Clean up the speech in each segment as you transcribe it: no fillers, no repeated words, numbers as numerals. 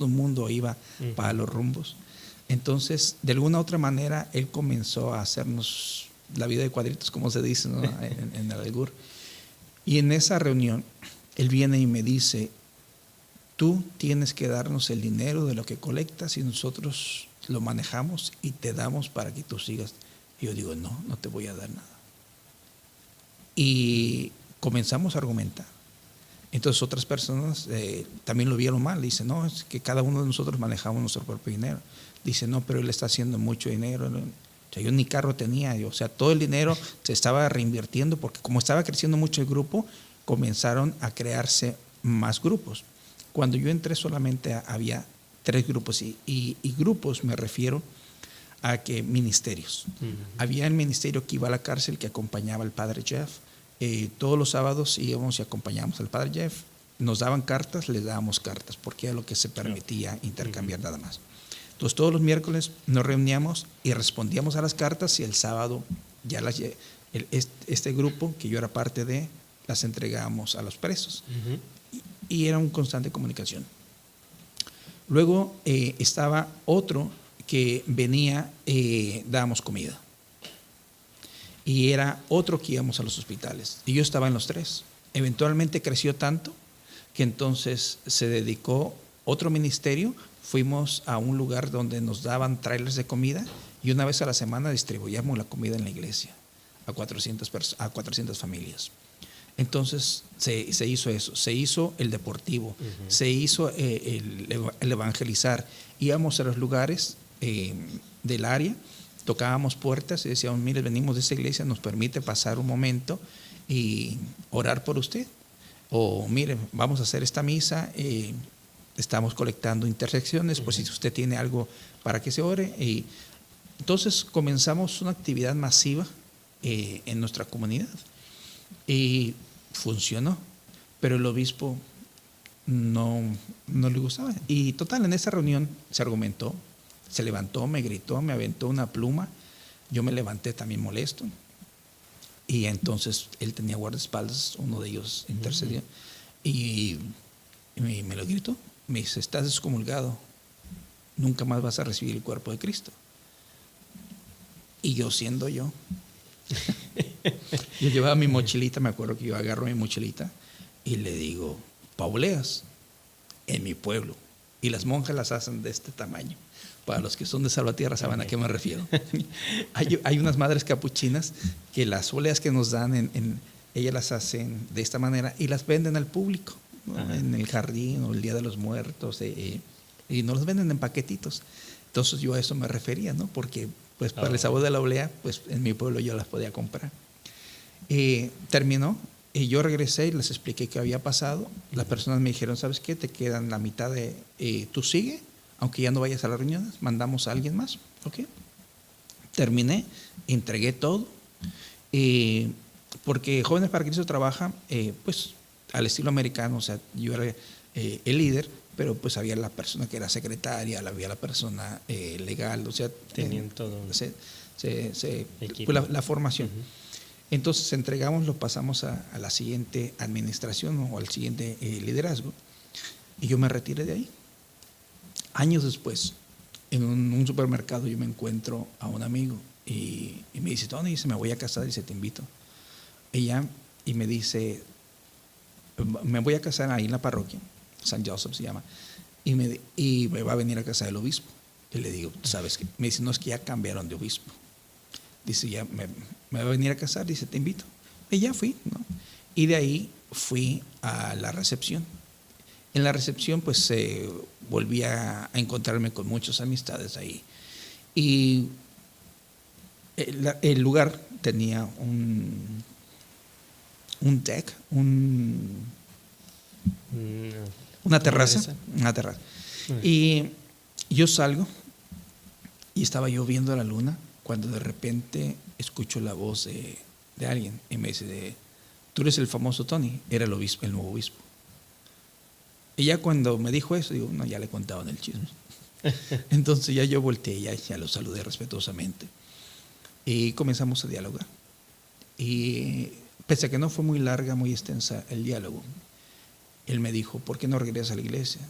el mundo iba para los rumbos. Entonces, de alguna u otra manera, él comenzó a hacernos la vida de cuadritos, como se dice, ¿no? en el albur. Y en esa reunión, él viene y me dice, tú tienes que darnos el dinero de lo que colectas y nosotros lo manejamos y te damos para que tú sigas. Y yo digo, no te voy a dar nada. Y comenzamos a argumentar. Entonces otras personas también lo vieron mal. Dicen, no, es que cada uno de nosotros manejamos nuestro propio dinero. Dice, no, pero él está haciendo mucho dinero. O sea, yo ni carro tenía. O sea, todo el dinero se estaba reinvirtiendo porque como estaba creciendo mucho el grupo, comenzaron a crearse más grupos. Cuando yo entré solamente había 3 grupos. Y grupos me refiero a que ministerios. Había el ministerio que iba a la cárcel que acompañaba al padre Jeff. Todos los sábados íbamos y acompañábamos al padre Jeff, nos daban cartas, les dábamos cartas, porque era lo que se permitía intercambiar nada más. Entonces todos los miércoles nos reuníamos y respondíamos a las cartas y el sábado ya este grupo, que yo era parte de, las entregábamos a los presos. Y era una constante comunicación. Luego estaba otro que venía, dábamos comida. Y era otro que íbamos a los hospitales. Y yo estaba en los 3. Eventualmente creció tanto que entonces se dedicó otro ministerio. Fuimos a un lugar donde nos daban trailers de comida y una vez a la semana distribuíamos la comida en la iglesia a 400 familias. Entonces se hizo eso. Se hizo el deportivo. Se hizo el evangelizar. Íbamos a los lugares del área, tocábamos puertas y decíamos, mire, venimos de esta iglesia, nos permite pasar un momento y orar por usted. O mire, vamos a hacer esta misa, estamos colectando intersecciones, pues si usted tiene algo para que se ore. Y entonces comenzamos una actividad masiva en nuestra comunidad y funcionó, pero el obispo no le gustaba. Y total, en esa reunión se argumentó. Se levantó, me gritó, me aventó una pluma. Yo me levanté también molesto. Y entonces él tenía guardaespaldas, uno de ellos intercedió. Y me lo gritó. Me dice, estás excomulgado. Nunca más vas a recibir el cuerpo de Cristo. Y yo siendo yo. Yo llevaba mi mochilita, me acuerdo que yo agarro mi mochilita y le digo, pauleas en mi pueblo. Y las monjas las hacen de este tamaño. Para los que son de Salvatierra saben a qué me refiero. Hay unas madres capuchinas que las oleas que nos dan, ellas las hacen de esta manera y las venden al público, ¿no? En el jardín o el Día de los Muertos, y no las venden en paquetitos. Entonces yo a eso me refería, ¿no? Porque pues para el sabor de la olea, pues en mi pueblo yo las podía comprar. Terminó y yo regresé y les expliqué qué había pasado. Las personas me dijeron, ¿sabes qué? Te quedan la mitad de... tú sigue, aunque ya no vayas a las reuniones, mandamos a alguien más. ¿Ok? Terminé, entregué todo, porque Jóvenes para Cristo trabaja pues al estilo americano. O sea, yo era el líder, pero pues había la persona que era secretaria, había la persona legal, o sea, tenían todo pues, la formación. Entonces entregamos, lo pasamos a la siguiente administración o al siguiente liderazgo, y yo me retiré de ahí. Años después, en un supermercado, yo me encuentro a un amigo y me dice, Tony, dice, me voy a casar, dice, te invito. Y me dice, me voy a casar ahí en la parroquia, San Joseph se llama, y me va a venir a casar el obispo. Y le digo, ¿sabes qué? Me dice, no, es que ya cambiaron de obispo. Dice, ya me va a venir a casar, dice, te invito. Y ya fui, ¿no? Y de ahí fui a la recepción. En la recepción pues volví a encontrarme con muchas amistades ahí. Y el lugar tenía un deck, una terraza. Y yo salgo y estaba yo viendo la luna cuando de repente escucho la voz de alguien y me dice, tú eres el famoso Tony. Era el obispo, el nuevo obispo. Y ya cuando me dijo eso, digo, no, ya le contaban el chisme. Entonces ya yo volteé y ya lo saludé respetuosamente. Y comenzamos a dialogar. Y pese a que no fue muy larga, muy extensa el diálogo, él me dijo, ¿por qué no regresas a la iglesia?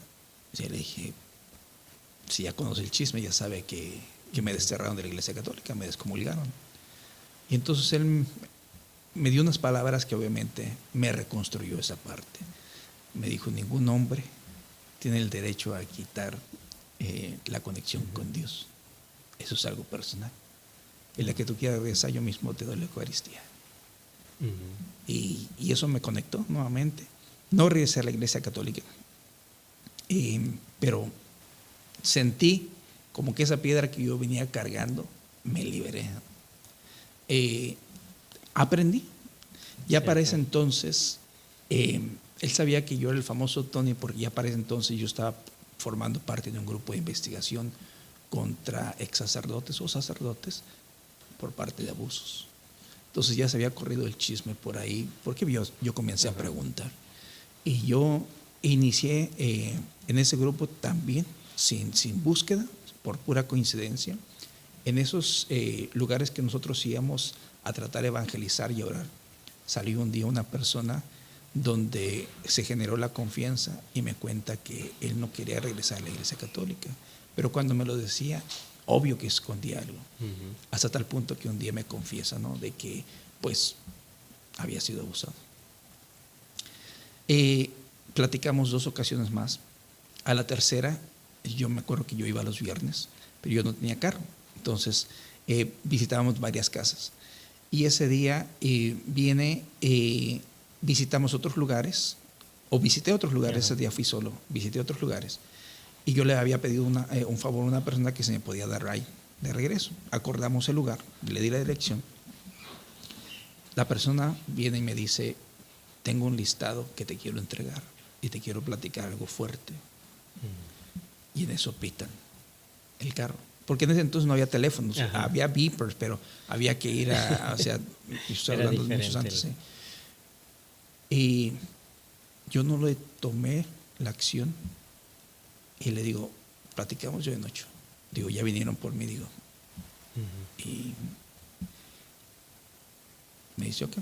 Y le dije, si ya conoce el chisme, ya sabe que me desterraron de la Iglesia Católica, me descomulgaron. Y entonces él me dio unas palabras que obviamente me reconstruyó esa parte. Me dijo, ningún hombre tiene el derecho a quitar la conexión con Dios. Eso es algo personal. En la que tú quieras regresar, yo mismo te doy la Eucaristía. Y eso me conectó nuevamente. No regresé a la Iglesia Católica, pero sentí como que esa piedra que yo venía cargando, me liberé. Aprendí. Ya para ese entonces, él sabía que yo era el famoso Tony, porque ya para ese entonces yo estaba formando parte de un grupo de investigación contra ex sacerdotes o sacerdotes por parte de abusos. Entonces ya se había corrido el chisme por ahí, porque yo comencé a preguntar. Y yo inicié en ese grupo también, sin búsqueda, por pura coincidencia, en esos lugares que nosotros íbamos a tratar de evangelizar y orar. Salió un día una persona donde se generó la confianza y me cuenta que él no quería regresar a la Iglesia Católica, pero cuando me lo decía, obvio que escondía algo, hasta tal punto que un día me confiesa, ¿no?, de que pues había sido abusado. Platicamos 2 ocasiones más. A la tercera, yo me acuerdo que yo iba los viernes, pero yo no tenía carro, entonces visitábamos varias casas. Y ese día visitamos otros lugares, o visité otros lugares. Ese día fui solo, visité otros lugares. Y yo le había pedido un favor a una persona que se me podía dar ride de regreso. Acordamos el lugar, le di la dirección. La persona viene y me dice, tengo un listado que te quiero entregar y te quiero platicar algo fuerte. Y en eso pitan el carro. Porque en ese entonces no había teléfonos, había beepers, pero había que ir o sea, estoy hablando de muchos antes. ¿Sí? Y yo no le tomé la acción y le digo, platicamos yo de noche. Digo, ya vinieron por mí, digo. Y me dice, ok.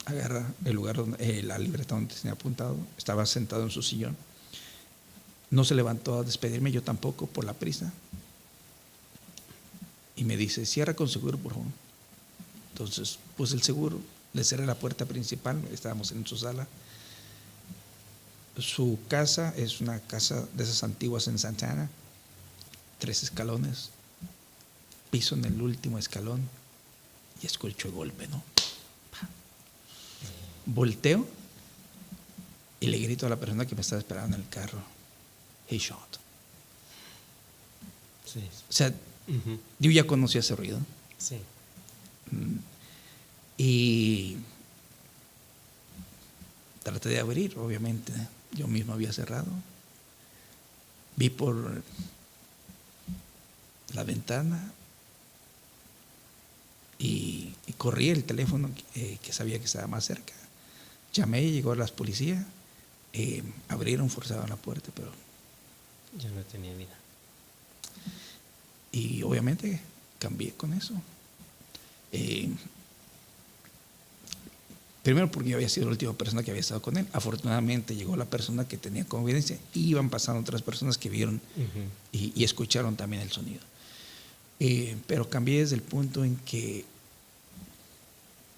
Agarra el lugar, la libreta donde tenía apuntado, estaba sentado en su sillón. No se levantó a despedirme, yo tampoco, por la prisa. Y me dice, cierra con seguro, por favor. Entonces puse el seguro, le cerré la puerta principal, estábamos en su sala. Su casa es una casa de esas antiguas en Santana, 3 escalones, piso en el último escalón y escucho el golpe, ¿no? Volteo y le grito a la persona que me estaba esperando en el carro, he shot. Sí. O sea, yo ya conocía ese ruido. Sí. Y traté de abrir, obviamente. Yo mismo había cerrado. Vi por la ventana y corrí el teléfono que sabía que estaba más cerca. Llamé, llegó las policías, abrieron, forzaban la puerta, pero yo no tenía vida. Y obviamente cambié con eso. Primero porque yo había sido la última persona que había estado con él. Afortunadamente llegó la persona que tenía confidencia y iban pasando otras personas que vieron y escucharon también el sonido. Pero cambié desde el punto en que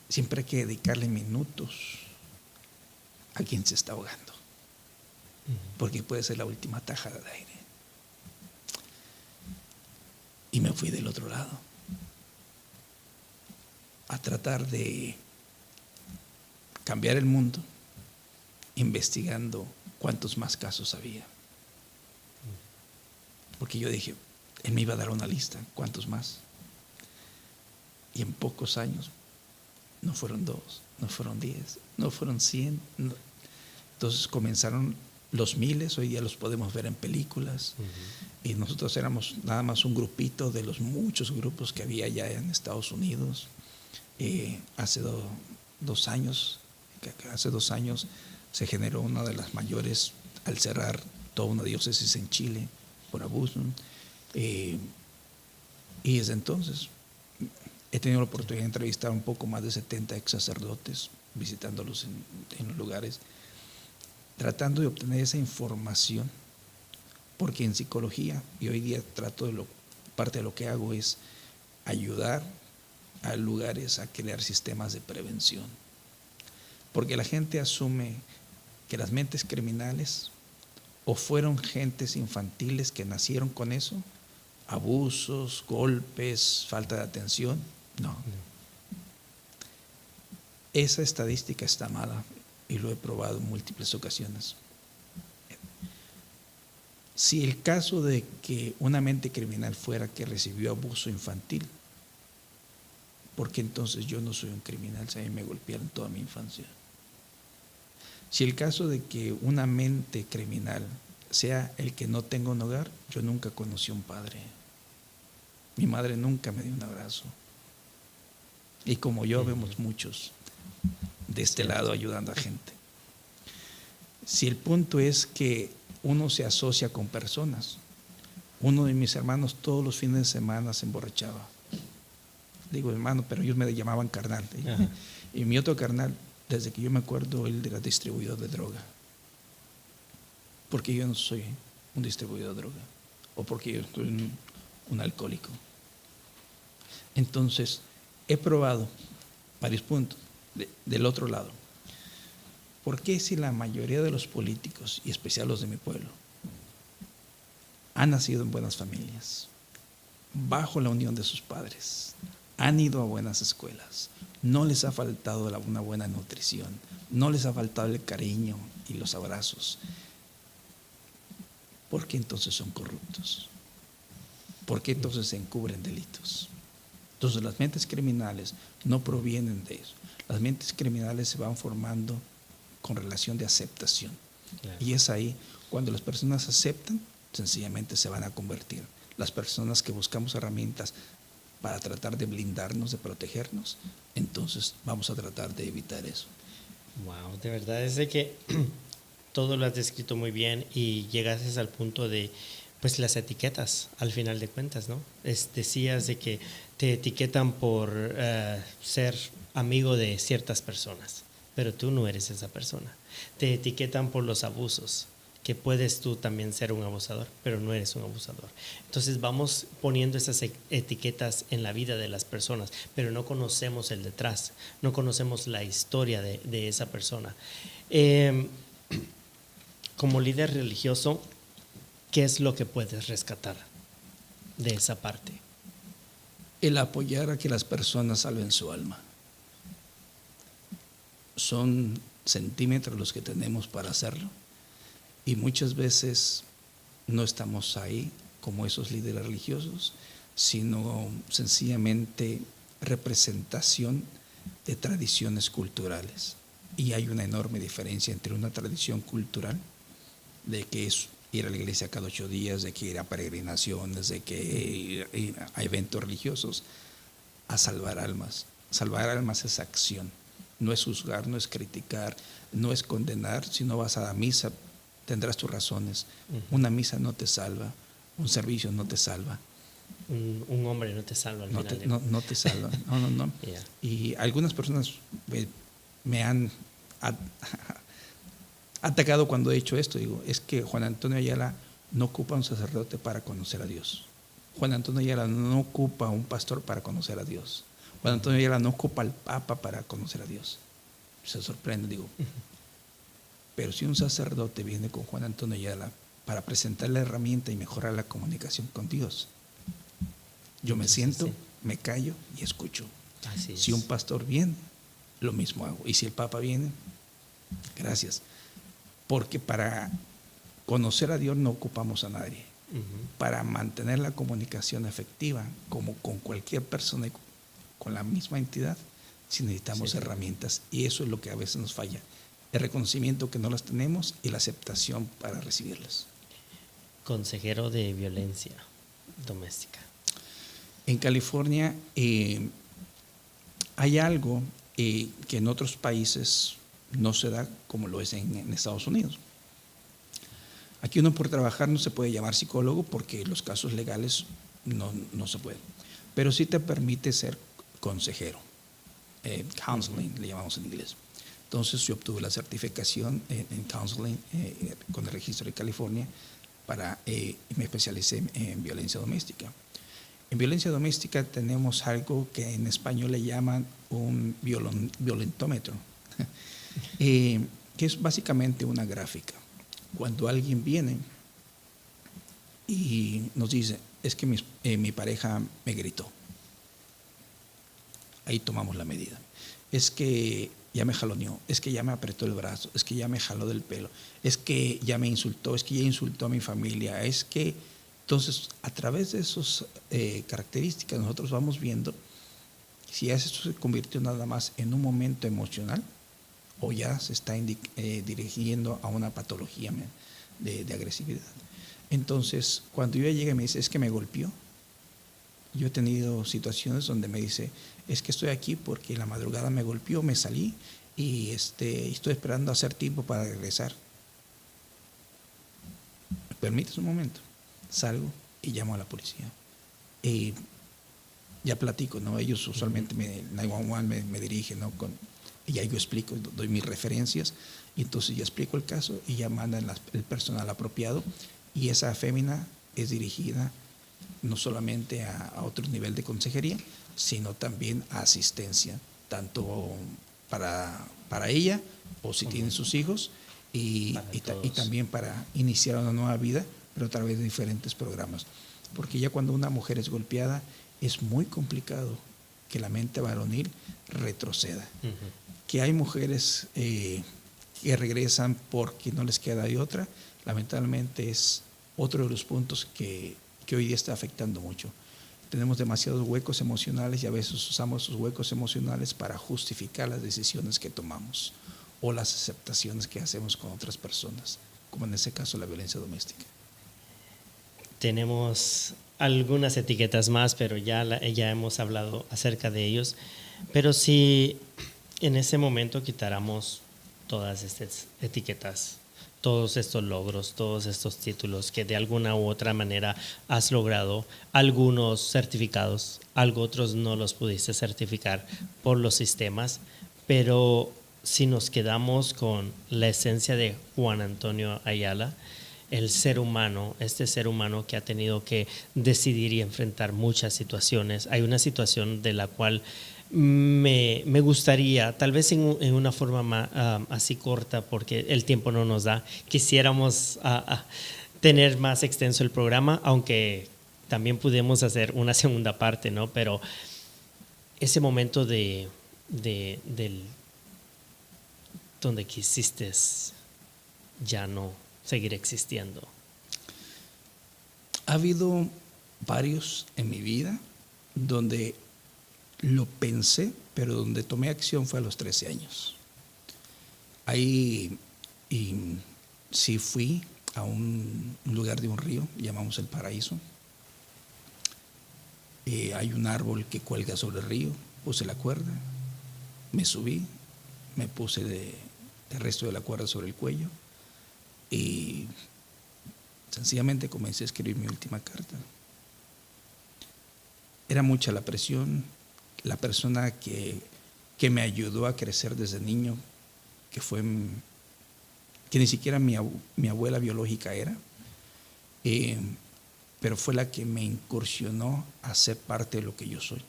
siempre hay que dedicarle minutos a quien se está ahogando, porque puede ser la última tajada de aire. Y me fui del otro lado a tratar de cambiar el mundo, investigando cuántos más casos había. Porque yo dije, él me iba a dar una lista, ¿cuántos más? Y en pocos años, no fueron 2, no fueron 10, no fueron 100. No. Entonces comenzaron los miles, hoy día los podemos ver en películas. Y nosotros éramos nada más un grupito de los muchos grupos que había ya en Estados Unidos. Hace 2 años se generó una de las mayores al cerrar toda una diócesis en Chile por abuso. Y desde entonces he tenido la oportunidad de entrevistar un poco más de 70 ex sacerdotes, visitándolos en los lugares, tratando de obtener esa información Porque en psicología, y hoy día parte de lo que hago es ayudar a lugares a crear sistemas de prevención. Porque la gente asume que las mentes criminales o fueron gentes infantiles que nacieron con eso, abusos, golpes, falta de atención. No. Esa estadística está mala y lo he probado en múltiples ocasiones. Si el caso de que una mente criminal fuera que recibió abuso infantil, ¿por qué entonces yo no soy un criminal si a mí me golpearon toda mi infancia? Si el caso de que una mente criminal sea el que no tenga un hogar, yo nunca conocí a un padre. Mi madre nunca me dio un abrazo. Y como yo, vemos muchos de este lado ayudando a gente. Si el punto es que uno se asocia con personas, uno de mis hermanos todos los fines de semana se emborrachaba. Digo, hermano, pero ellos me llamaban carnal. Y mi otro carnal, desde que yo me acuerdo, él era distribuidor de droga. Porque yo no soy un distribuidor de droga. O porque yo soy un alcohólico. Entonces, he probado varios puntos del otro lado. ¿Por qué si la mayoría de los políticos, y especial los de mi pueblo, han nacido en buenas familias, bajo la unión de sus padres, han ido a buenas escuelas, no les ha faltado una buena nutrición, no les ha faltado el cariño y los abrazos? ¿Por qué entonces son corruptos? ¿Por qué entonces se encubren delitos? Entonces las mentes criminales no provienen de eso. Las mentes criminales se van formando con relación de aceptación. Claro. Y es ahí cuando las personas aceptan, sencillamente se van a convertir. Las personas que buscamos herramientas para tratar de blindarnos, de protegernos, entonces vamos a tratar de evitar eso. Wow, de verdad es de que todo lo has descrito muy bien y llegaste al punto de pues las etiquetas al final de cuentas, ¿no? Decías de que te etiquetan por ser amigo de ciertas personas, pero tú no eres esa persona. Te etiquetan por los abusos, que puedes tú también ser un abusador, pero no eres un abusador. Entonces vamos poniendo esas etiquetas en la vida de las personas, pero no conocemos el detrás, no conocemos la historia de esa persona. Como líder religioso, ¿qué es lo que puedes rescatar de esa parte? El apoyar a que las personas salven su alma. Son centímetros los que tenemos para hacerlo y muchas veces no estamos ahí como esos líderes religiosos, sino sencillamente representación de tradiciones culturales. Y hay una enorme diferencia entre una tradición cultural de que es ir a la iglesia cada 8 días, de que ir a peregrinaciones, de que ir a eventos religiosos, a salvar almas. Salvar almas es acción, no es juzgar, no es criticar, no es condenar. Si no vas a la misa, tendrás tus razones. Una misa no te salva, un servicio no te salva. Un hombre no te salva al final. No te salva, no. Yeah. Y algunas personas me han atacado cuando he hecho esto. Digo, es que Juan Antonio Ayala no ocupa un sacerdote para conocer a Dios. Juan Antonio Ayala no ocupa un pastor para conocer a Dios. Juan Antonio Ayala no ocupa al Papa para conocer a Dios. Se sorprende, digo. Pero si un sacerdote viene con Juan Antonio Ayala para presentar la herramienta y mejorar la comunicación con Dios, yo me siento, me callo y escucho. Si un pastor viene, lo mismo hago. Y si el Papa viene, gracias. Porque para conocer a Dios no ocupamos a nadie. Para mantener la comunicación efectiva, como con cualquier persona y con la misma entidad, sí necesitamos herramientas. Y eso es lo que a veces nos falla. El reconocimiento que no las tenemos y la aceptación para recibirlas. Consejero de violencia doméstica. En California hay algo que en otros países no se da como lo es en Estados Unidos. Aquí uno por trabajar no se puede llamar psicólogo porque los casos legales no se pueden, pero sí te permite ser consejero, counseling le llamamos en inglés. Entonces yo obtuve la certificación en counseling con el registro de California me especialicé en violencia doméstica. En violencia doméstica tenemos algo que en español le llaman un violentómetro, que es básicamente una gráfica. Cuando alguien viene y nos dice, es que mi pareja me gritó, ahí tomamos la medida. Es que ya me jaloneó, es que ya me apretó el brazo, es que ya me jaló del pelo, es que ya me insultó, es que ya insultó a mi familia, es que... Entonces, a través de esas características nosotros vamos viendo si esto se convirtió nada más en un momento emocional o ya se está dirigiendo a una patología de agresividad. Entonces, cuando yo llegué y me dice, es que me golpeó, yo he tenido situaciones donde me dice, es que estoy aquí porque en la madrugada me golpeó, me salí y estoy esperando hacer tiempo para regresar. ¿Me permites un momento? Salgo y llamo a la policía. Ya platico, ¿no? Ellos usualmente 911 me dirigen, ¿no? Y ya yo explico, doy mis referencias, y entonces ya explico el caso y ya mandan el personal apropiado, y esa fémina es dirigida no solamente a otro nivel de consejería, sino también a asistencia, tanto para ella o si tienen sus hijos, y también para iniciar una nueva vida, pero a través de diferentes programas. Porque ya cuando una mujer es golpeada, es muy complicado que la mente varonil retroceda. Uh-huh. Que hay mujeres que regresan porque no les queda de otra, lamentablemente es otro de los puntos que hoy día está afectando mucho. Tenemos demasiados huecos emocionales y a veces usamos esos huecos emocionales para justificar las decisiones que tomamos o las aceptaciones que hacemos con otras personas, como en ese caso la violencia doméstica. Tenemos algunas etiquetas más, pero ya hemos hablado acerca de ellos. Pero si en ese momento quitáramos todas estas etiquetas, todos estos logros, todos estos títulos que de alguna u otra manera has logrado, algunos certificados, otros no los pudiste certificar por los sistemas, pero si nos quedamos con la esencia de Juan Antonio Ayala, el ser humano, este ser humano que ha tenido que decidir y enfrentar muchas situaciones. Hay una situación de la cual me gustaría, tal vez en una forma más, así corta, porque el tiempo no nos da, quisiéramos tener más extenso el programa, aunque también pudimos hacer una segunda parte, ¿no? Pero ese momento donde quisiste ya no seguir existiendo. Ha habido varios en mi vida donde lo pensé, pero donde tomé acción fue a los 13 años. Ahí sí fui a un lugar de un río, llamamos El Paraíso. Hay un árbol que cuelga sobre el río, puse la cuerda, me subí, me puse el resto de la cuerda sobre el cuello y sencillamente comencé a escribir mi última carta. Era mucha la presión. La persona que me ayudó a crecer desde niño, que ni siquiera mi abuela biológica era, pero fue la que me incursionó a ser parte de lo que yo soy.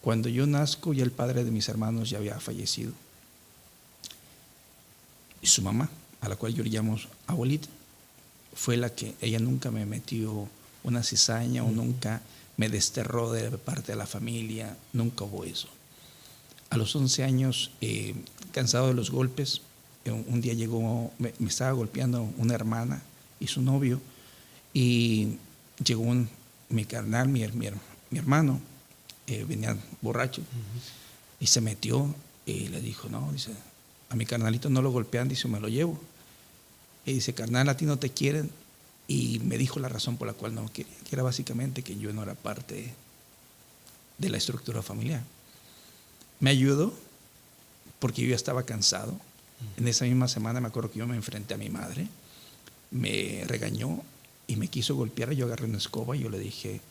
Cuando yo nazco, ya el padre de mis hermanos ya había fallecido. Y su mamá, a la cual yo le llamo abuelita, fue la que, ella nunca me metió una cizaña o nunca me desterró de parte de la familia, nunca hubo eso. A los 11 años, cansado de los golpes, un día llegó, me estaba golpeando una hermana y su novio, y llegó mi carnal, mi hermano, venía borracho, y se metió y le dijo, no, dice, a mi carnalito no lo golpean, dice, me lo llevo. Y dice, carnal, a ti no te quieren. Y me dijo la razón por la cual no me quería, que era básicamente que yo no era parte de la estructura familiar. Me ayudó porque yo ya estaba cansado. En esa misma semana me acuerdo que yo me enfrenté a mi madre, me regañó y me quiso golpear. Yo agarré una escoba y yo le dije,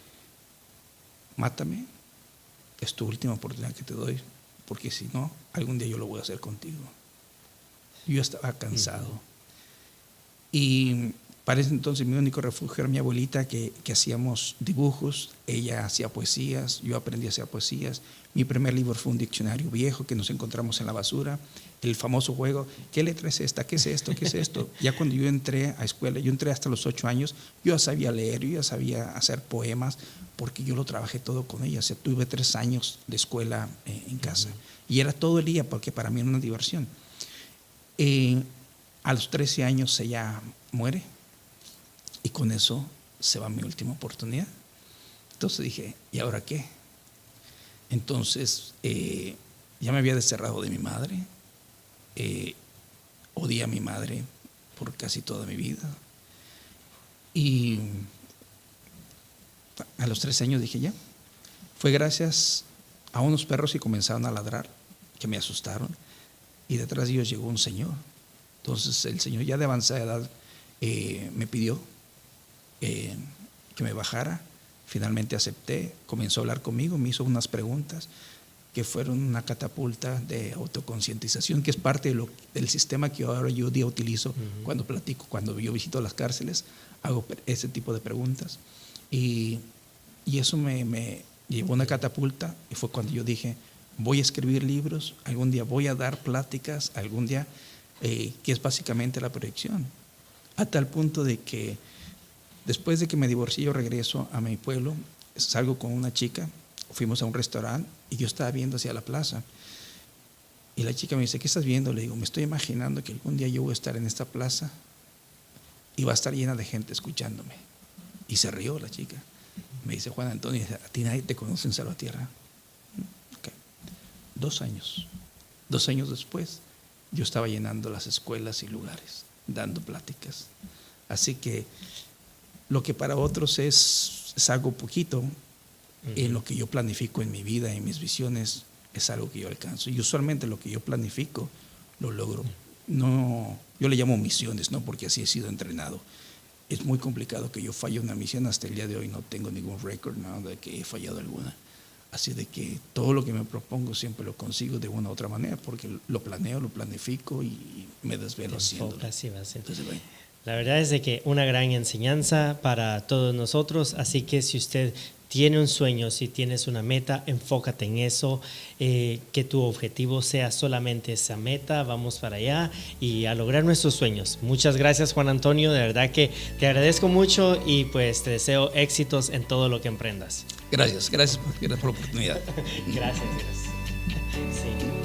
mátame, es tu última oportunidad que te doy, porque si no, algún día yo lo voy a hacer contigo. Yo estaba cansado. Y Para ese entonces mi único refugio era mi abuelita, que hacíamos dibujos, ella hacía poesías, yo aprendí a hacer poesías. Mi primer libro fue un diccionario viejo que nos encontramos en la basura, el famoso juego, ¿qué letra es esta? ¿Qué es esto? ¿Qué es esto? Ya cuando yo entré a escuela, yo entré hasta los 8 años, yo ya sabía leer, yo ya sabía hacer poemas, porque yo lo trabajé todo con ella. O sea, tuve 3 años de escuela en casa. Y era todo el día, porque para mí era una diversión. A los 13 años ella muere. Y con eso se va mi última oportunidad. Entonces dije, ¿y ahora qué? Entonces ya me había desterrado de mi madre. Odié a mi madre por casi toda mi vida. Y a los 13 años dije, ya. Fue gracias a unos perros que comenzaron a ladrar, que me asustaron. Y detrás de ellos llegó un señor. Entonces el señor, ya de avanzada edad, me pidió que me bajara. Finalmente acepté, comenzó a hablar conmigo, me hizo unas preguntas que fueron una catapulta de autoconcientización, que es parte del sistema que ahora yo día utilizo cuando platico, cuando yo visito las cárceles, hago ese tipo de preguntas. Y eso me llevó a una catapulta, y fue cuando yo dije, voy a escribir libros, algún día voy a dar pláticas, algún día, que es básicamente la proyección. A tal punto de que después de que me divorcié, yo regreso a mi pueblo, salgo con una chica, fuimos a un restaurante y yo estaba viendo hacia la plaza. Y la chica me dice, ¿qué estás viendo? Le digo, me estoy imaginando que algún día yo voy a estar en esta plaza y va a estar llena de gente escuchándome. Y se rió la chica. Me dice, Juan Antonio, a ti nadie te conoce en Salvatierra. Okay. 2 años. 2 años después, yo estaba llenando las escuelas y lugares, dando pláticas. Así que lo que para otros es algo poquito, en lo que yo planifico en mi vida, en mis visiones, es algo que yo alcanzo. Y usualmente lo que yo planifico, lo logro. No, yo le llamo misiones, ¿no? Porque así he sido entrenado. Es muy complicado que yo falle una misión. Hasta el día de hoy no tengo ningún récord, ¿no?, de que he fallado alguna. Así de que todo lo que me propongo siempre lo consigo de una u otra manera, porque lo planeo, lo planifico y me desvelo haciéndolo. Entonces, bueno. La verdad es de que una gran enseñanza para todos nosotros, así que si usted tiene un sueño, si tienes una meta, enfócate en eso, que tu objetivo sea solamente esa meta, vamos para allá y a lograr nuestros sueños. Muchas gracias, Juan Antonio, de verdad que te agradezco mucho y pues te deseo éxitos en todo lo que emprendas. Gracias por la oportunidad. Gracias. Sí.